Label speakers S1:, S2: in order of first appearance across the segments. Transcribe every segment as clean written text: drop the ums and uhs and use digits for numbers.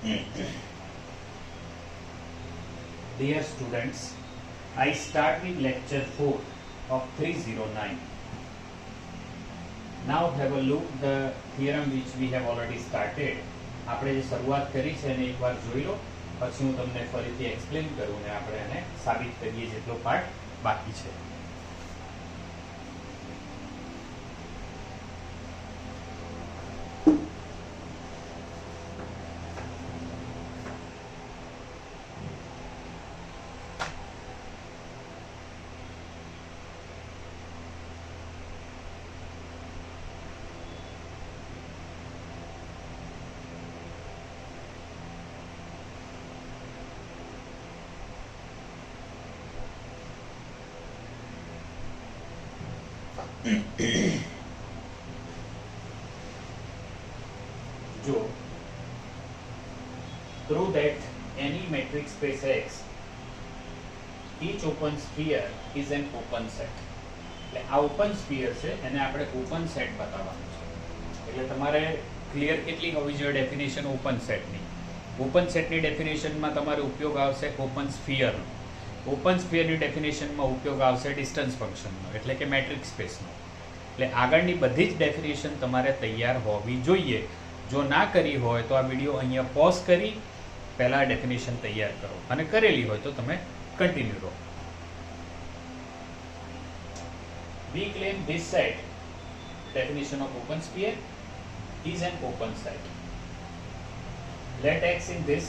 S1: Dear students, I start with lecture 4 of 309. Now have a look the theorem which we have already started. આપણે જે શરૂઆત કરી છે એને એકવાર જોઈ લો, પછી હું તમને ફરીથી એક્સપ્લેન કરું અને આપણે એને સાબિત કરીએ જેટલો પાર્ટ બાકી છે. જો through that any metric space X each open sphere is an open set. એટલે આ ઓપન સ્ફિયર છે એને આપણે ઓપન સેટ બતાવવાનું છે. એટલે તમારે ક્લિયર કેટલી હોવી જોઈએ ડેફિનેશન ઓપન સેટની. ઓપન સેટની ડેફિનેશનમાં તમારે ઉપયોગ આવશે ઓપન સ્ફિયરનો. ઓપન સ્ફિયરની ડેફિનેશનમાં ઉપયોગ આવશે ડિસ્ટન્સ ફંક્શનનો એટલે કે મેટ્રિક સ્પેસનો. એટલે આગળની બધી જ ડેફિનેશન તમારે તૈયાર હોવી જોઈએ. જો ના કરી હોય તો આ વિડીયો અહીંયા પોઝ કરી પહેલા ડેફિનેશન તૈયાર કરો અને કરેલી હોય તો તમે કન્ટિન્યુ રહો. We claim this set, definition of open sphere, is an open set. Let x in this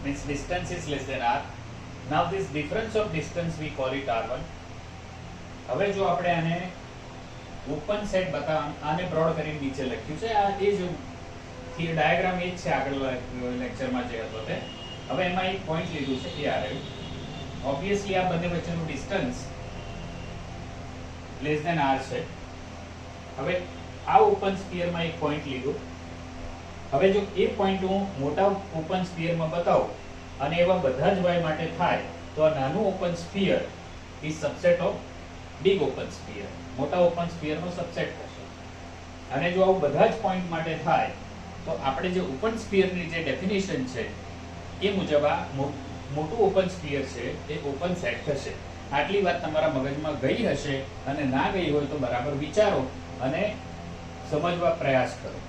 S1: means distance is less than r. Now this difference of distance we call it r1. હવે જો આપણે આને open set બતાવવા આને broad કરીને નીચે લખ્યું છે. આ એ જ ડાયાગ્રામ એ જ છે આગળ લેક્ચરમાં જે હતો તે. હવે એમાં એક પોઈન્ટ લીધું છે એ આ રહ્યું. ઓબ્વિયસલી આ બંને વચ્ચેનું ડિસ્ટન્સ લેસ ધેન r છે. હવે આ ઓપન સ્ફિયરમાં એક પોઈન્ટ લીધું. હવે જો એ પોઈન્ટ હું મોટા ઓપન સ્ફિયરમાં બતાવું અને એવા બધા જ y માટે થાય તો આ નાનું open sphere is subset of big open sphere. મોટા ઓપન સ્ફિયરનો સબસેટ થશે. અને જો આવું બધા જ પોઈન્ટ માટે થાય તો આપણે જે ઓપન સ્ફિયરની જે ડેફિનેશન છે એ મુજબ આ મોટું ઓપન સ્ફિયર છે એ ઓપન સેટ થશે. આટલી વાત તમારા મગજમાં ગઈ હશે અને ના ગઈ હોય તો બરાબર વિચારો અને સમજવા પ્રયાસ કરો.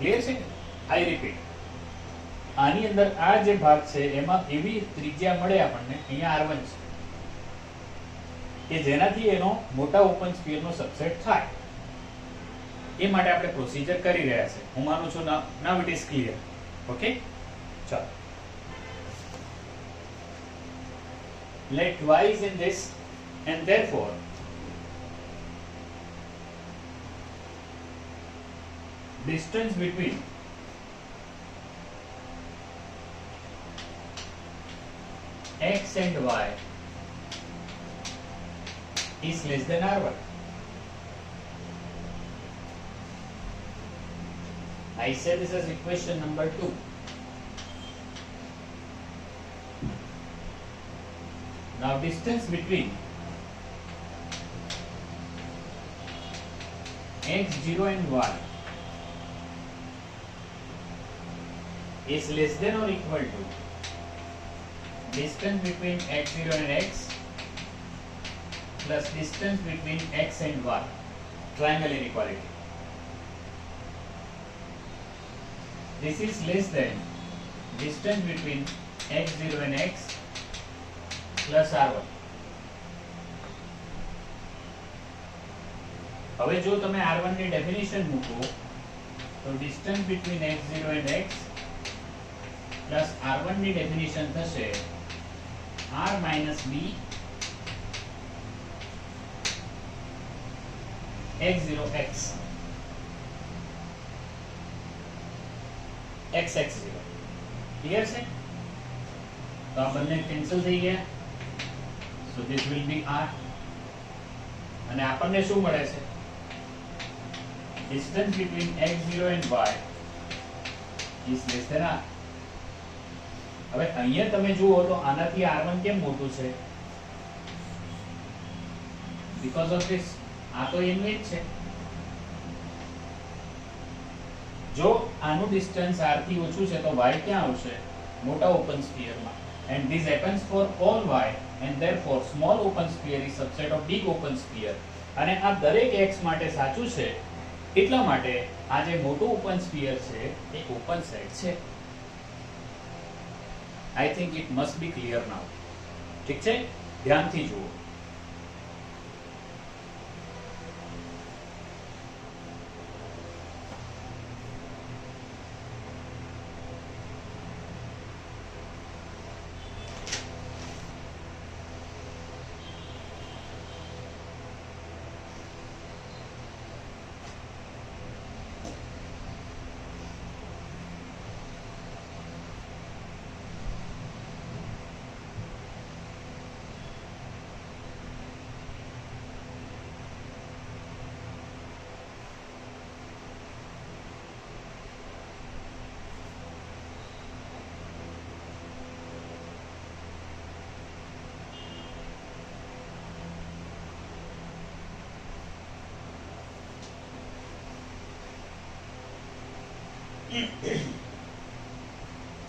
S1: ક્લિયર છે? આઈ રિપીટ, આની અંદર આ જે ભાગ છે એમાં એવી ત્રિજ્યા મળે આપણને અહીંયા r1 છે કે જેનાથી એનો મોટા ઓપન સ્ફિયરનો સબસેટ થાય. એ માટે આપણે પ્રોસીજર કરી રહ્યા છે. હું માનું છું નાઉ ઇટ ઇઝ ક્લિયર. ઓકે, ચાલો. Let y is in this and therefore distance between x and y is less than r1. I say this as equation number 2. Now distance between x0 and y is less than or equal to distance between x0 and x plus distance between x and y, triangle inequality. This is less than distance between x0 and x plus r1. હવે જો તમે r1 ની definition મૂકો તો distance between x0 and x plus r1 ની definition થશે r minus b x0 x x x0. Clear છે? તો આ બંને કેન્સલ થઈ ગયા. So this will be r. અને આપણને શું મળે છે? Distance between x0 and y is less than r. હવે અહીંયા તમે જુઓ તો આનાથી r1 કેમ મોટું છે? Because of this. આ તો એનું જ છે. જો આનું ડિસ્ટન્સ r થી ઓછું છે તો y ક્યાં આવશે? મોટા open સ્ફિયરમાં. and this happens for all y and therefore small open sphere is subset of big open sphere. અને આ દરેક x માટે સાચું છે એટલા માટે આ જે મોટું ઓપન સ્ફિયર છે એ ઓપન સેટ છે. I think it must be clear now. ઠીક છે, ધ્યાનથી જુઓ.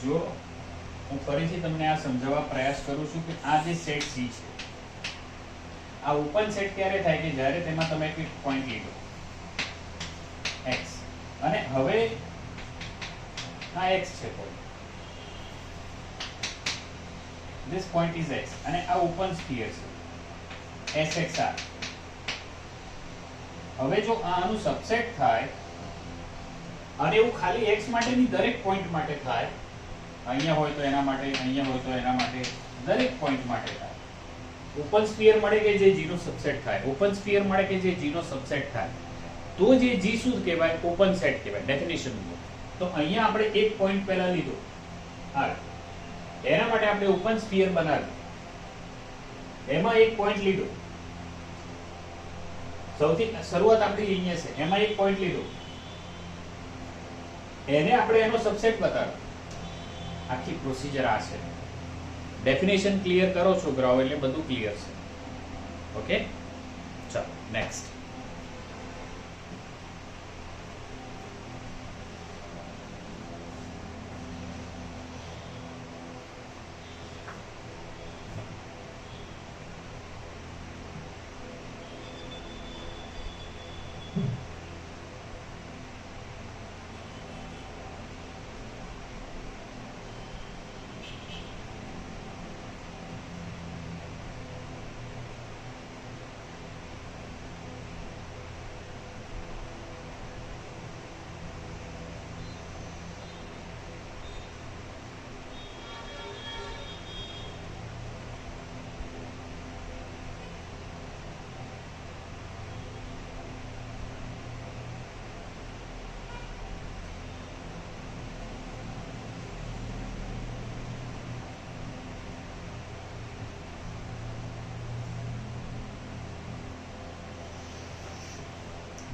S1: જો હું ફરીથી તમને આ સમજાવવા પ્રયાસ કરું છું કે આ જે સેટ C છે આ ઓપન સેટ ક્યારે થાય કે જ્યારે તેમાં તમે એક પોઈન્ટ લીધો x અને હવે આ x છે point, this point is x અને આ ઓપન સ્ફિયર છે SXR. હવે જો આનું સબસેટ થાય અને એવું ખાલી x માટેની દરેક પોઈન્ટ માટે થાય, અહીંયા હોય તો એના માટે, અહીંયા હોય તો એના માટે, દરેક પોઈન્ટ માટે થાય. ઓપન સ્ફિયર મળે કે જે g નો સબસેટ થાય, ઓપન સ્ફિયર મળે કે જે g નો સબસેટ થાય, તો જે g શું કહેવાય? ઓપન સેટ કહેવાય ડેફિનેશન મુજબ. તો અહીંયા આપણે એક પોઈન્ટ પહેલા લીધો r, એના માટે આપણે ઓપન સ્ફિયર બનાવ્યું, એમાં એક પોઈન્ટ લીધો, સૌથી શરૂઆત આપણી અહીંયા છે, એમાં એક પોઈન્ટ લીધો, એને આપણે એનો સબસેટ બતાવ્યો. આખી પ્રોસિજર આ છે. ડેફિનેશન ક્લિયર કરો છોકરાઓ એટલે બધું ક્લિયર છે. ઓકે, ચાલો next.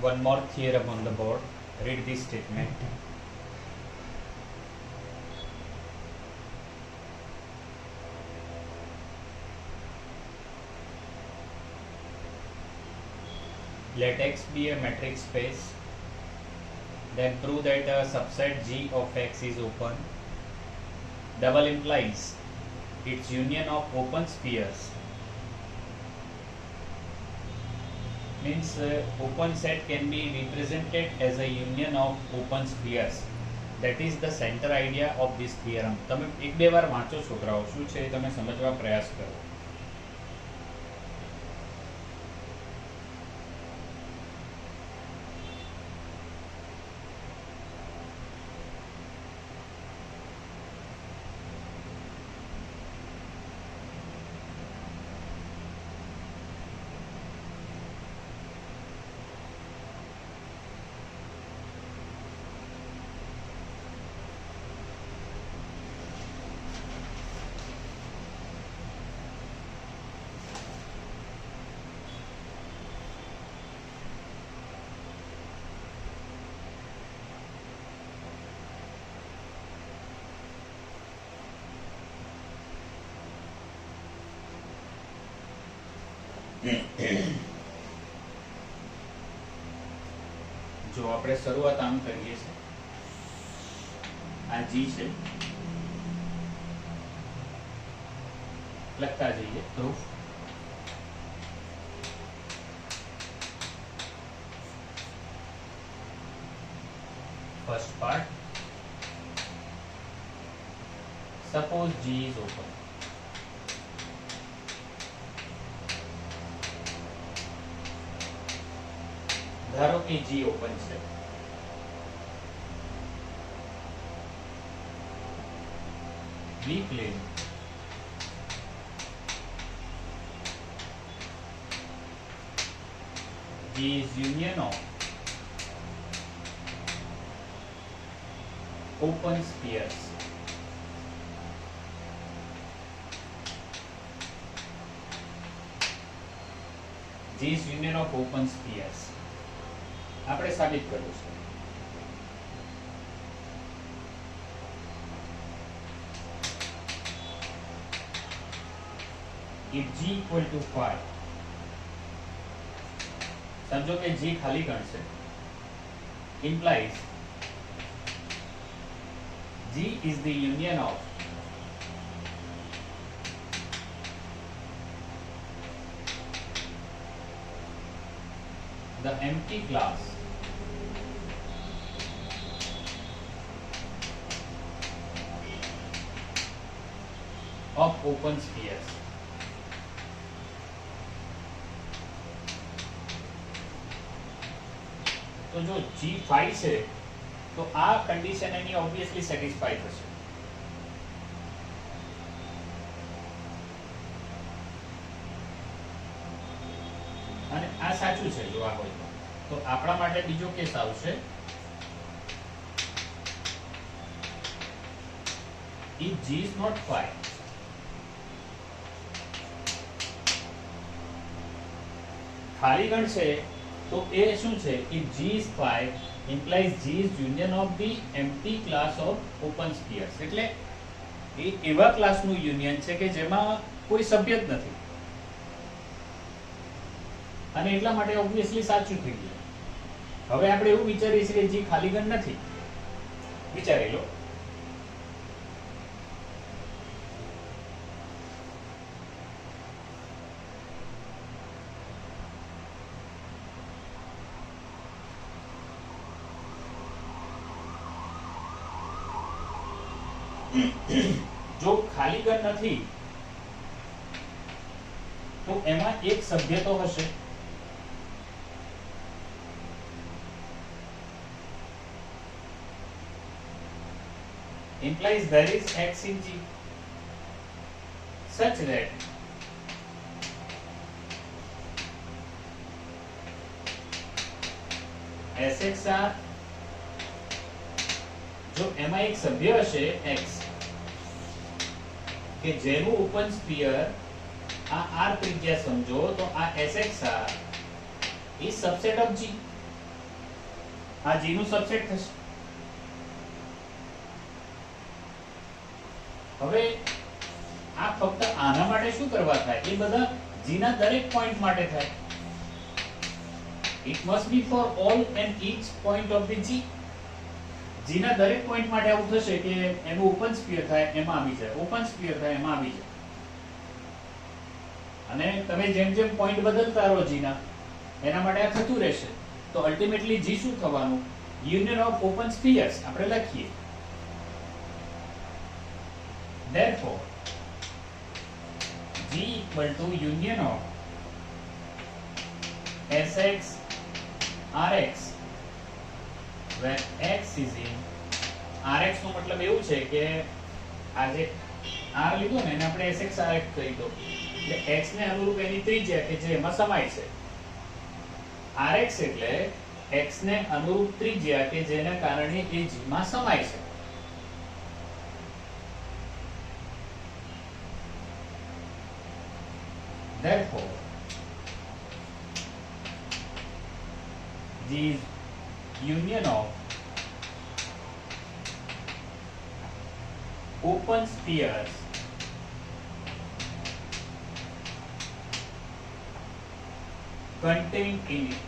S1: One more theorem on the board. Read this statement. Let X be a metric space. Then prove that a subset G of X is open. Double implies its union of open spheres. Means open set can be represented as a union of open spheres. That is the center idea of this theorem. તમે એક બે વાર વાંચો છોકરાઓ, શું છે તમે સમજવા પ્રયાસ કરો. જો આપણે શરૂઆત આમ કરીએ છીએ, આ જી છે, લખતા જઈએ proof. First part, suppose G is open. ધારો કે જી ઓપન છે. We claim G is union of open spheres. G is union of open spheres. આપણે સાબિત કરવું છે. If G equal to 5, समझो कि G खाली गण से, implies G is the union of the empty class of open spheres. तो जो G5 છે તો આ કન્ડિશન એની ઓબ્વિયસલી સેટિસ્ફાઈ થશે. અને આ સાચું છે જો આ હોય તો આપણા માટે બીજો કેસ આવશે. If G is not 5, ખાલી ગણ છે તો એ શું છે? If G is 5 implies G is union of the empty class of open spheres. એટલે એ એવા ક્લાસનું યુનિયન છે કે જેમાં કોઈ સભ્ય જ નથી, અને એટલા માટે ઓબ્વિયસલી સાચું થઈ ગયું. હવે આપણે એવું વિચારીએ છીએ કે G ખાલી ગણ નથી. વિચારી લો. જો ખાલી ગણ નથી તો એમાં એક સભ્ય તો હશે. implies there is x in G such that SXR જો એમાં એક સભ્ય હશે x કે જેનું ઓપન સ્ફિયર આ r ત્રિજ્યા સમજો તો આ SXR is subset of G. આ G નું સબસેટ થશે. હવે આ ફક્ત આના માટે શું કરવા થાય? એ બધા G ના દરેક પોઈન્ટ માટે થાય. It must be for all and each point of the G. G ના દરેક પોઈન્ટ માટે આવું થશે કે એનું ઓપન સ્ફિયર થાય એમાં આવી જાય, ઓપન સ્ફિયર થાય એમાં આવી જાય. અને તમે જેમ જેમ પોઈન્ટ બદલતા રહો G ના એના માટે આ થતું રહેશે. તો અલ્ટિમેટલી G શું થવાનું? યુનિયન ઓફ ઓપન સ્ફિયર્સ આપણે લખીએ. Therefore G equal to union of Sx Rx where x is in Rx નો મતલબ એવું છે કે આ જે R લીધો ને એને આપણે Sx Rx કહી દો. એટલે x ને અનુરૂપ એની ત્રિજ્યા કે જે એમાં સમાય છે. Rx એટલે x ને અનુરૂપ ત્રિજ્યા કે જેના કારણે એ G માં સમાય છે. Therefore G is union of open spheres contained in it.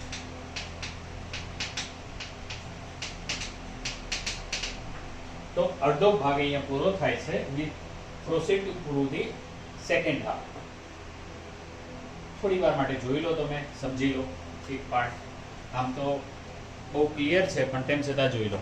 S1: તો અડધો ભાગ અહીંયા પૂરો થાય છે. We proceed to prove the second half. થોડી વાર માટે જોઈ લો, તમે સમજી લો એક પાર્ટ. આમ તો બહુ ક્લિયર છે પણ તેમ છતાં જોઈ લો.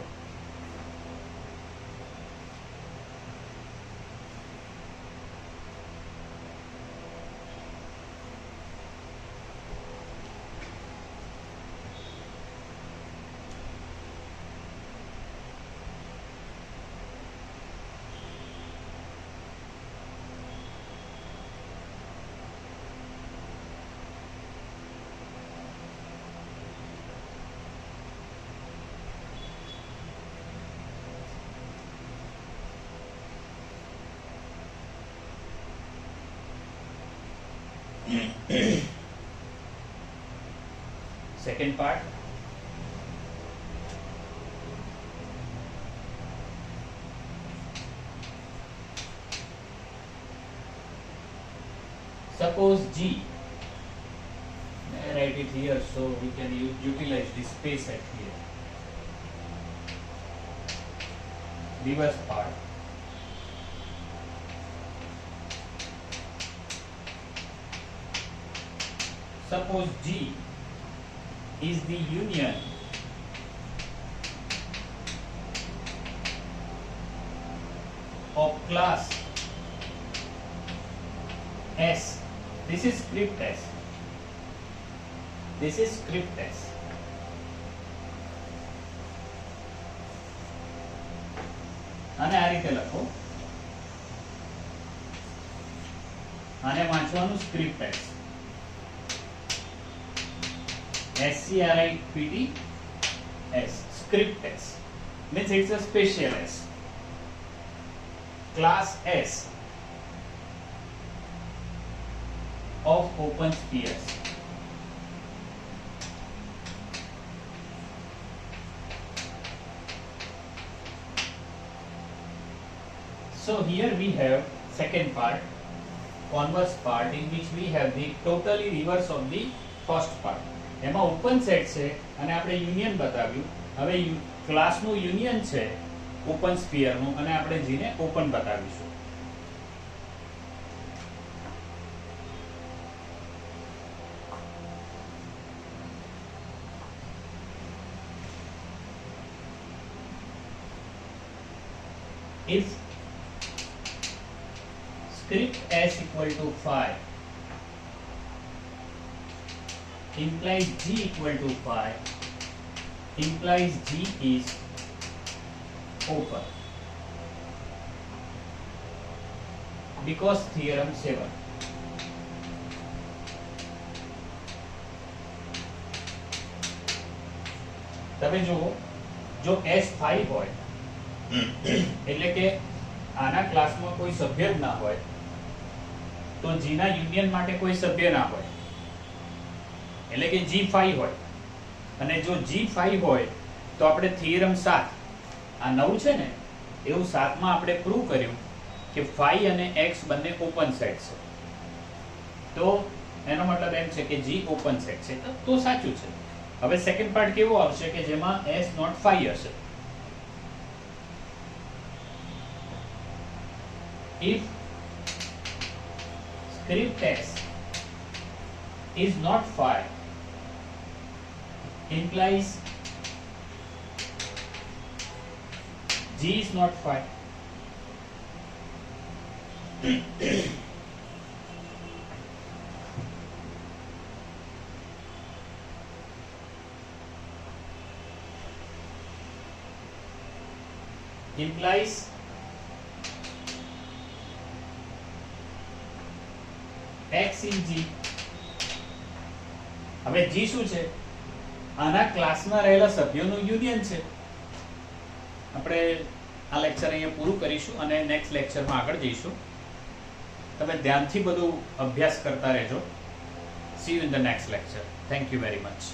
S1: Second part. Suppose G. I write it here so we can utilize this space at here. Reverse part. Suppose G is the union of class S. This is script S. This is script S. આને આ રીતે લખો. આને વાંચવાનું script S. SCRIPT S, script S, means it's a special S. Class S of open spheres. So here we have second part, converse part, in which we have the totally reverse of the first part. એમાં open set છે અને આપણે union બતાવ્યું. હવે ક્લાસનું union છે open સ્ફિયરનું અને આપણે જીને open બતાવીશું. If script S equal to 5 implies G equal to 5 implies G is open because theorem 7. તમે જુઓ, જો S5 હોય એટલે કે આના ક્લાસમાં કોઈ સભ્ય જ ના હોય તો G ના યુનિયન માટે કોઈ સભ્ય ના હોય, એટલે કે G5 હોય. અને જો G5 હોય તો આપણે થિયરમ 7 આ 9 છે ને એવું 7 માં આપણે પ્રૂવ કર્યું કે phi અને x બંને ઓપન સેટ છે. તો એનો મતલબ એમ છે કે G ઓપન સેટ છે, તો સાચું છે. હવે સેકન્ડ પાર્ટ કેવો આવશે કે જેમાં S નોટ phi હશે. If script S is not phi implies G is not phi. Implies X in G. હવે G શું છે? આના ક્લાસમાં રહેલા સભ્યોનું યુનિયન છે. આપણે આ લેક્ચર અહીંયા પૂરું કરીશું અને નેક્સ્ટ લેક્ચરમાં આગળ જઈશું. તમે ધ્યાનથી બધું અભ્યાસ કરતા રહેજો. See you in the next lecture. Thank you very much.